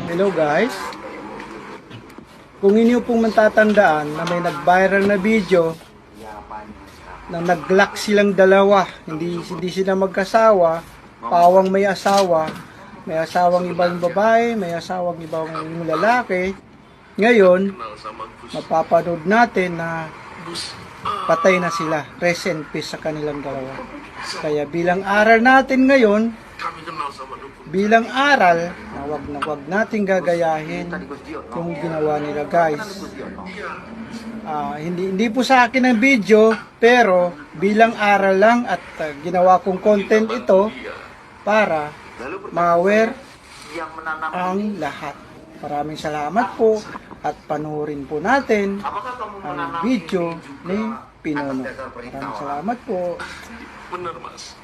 Hello guys. Kung inyo pong matatandaan na may nag-viral na video na nag-lock silang dalawa, hindi sila magkasawa, pawang may asawang ibang babae, may asawang ibang lalaki. Ngayon, mapapanood natin na patay na sila. Rest in peace sa kanilang dalawa. Kaya bilang aral natin ngayon, na wag natin gagayahin yung ginawa nila guys. Hindi po sa akin ang video, pero bilang aral lang at ginawa kong content ito para ma-aware ang lahat. Maraming salamat po at panoorin po natin ang video ni Pinono. Maraming salamat po. Bener, Mas.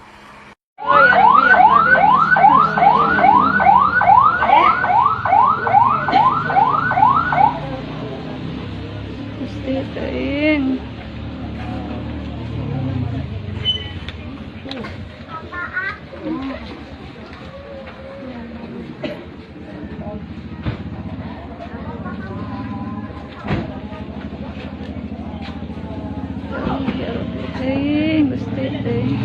Gustitain. Gustitain.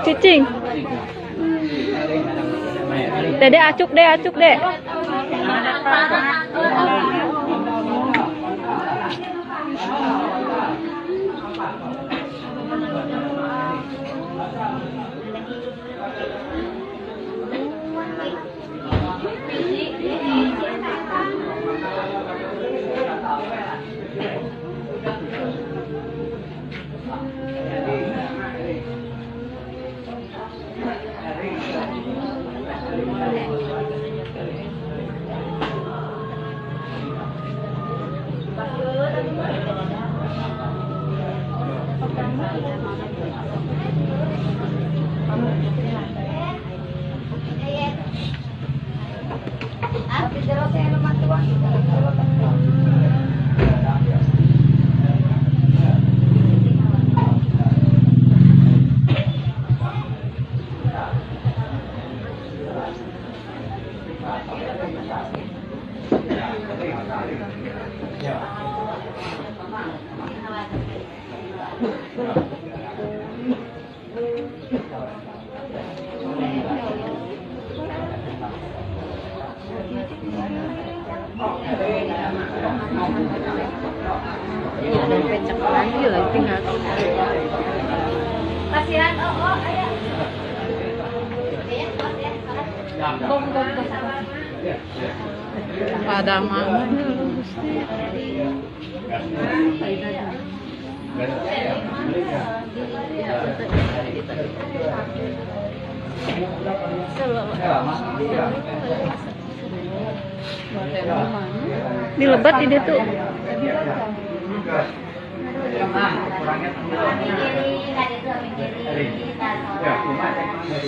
Cicing. Dede acuk dek. Kasihan, oo, ayan. Padama. Dilebat ide tuh. Kiri, kiri, kiri, kiri,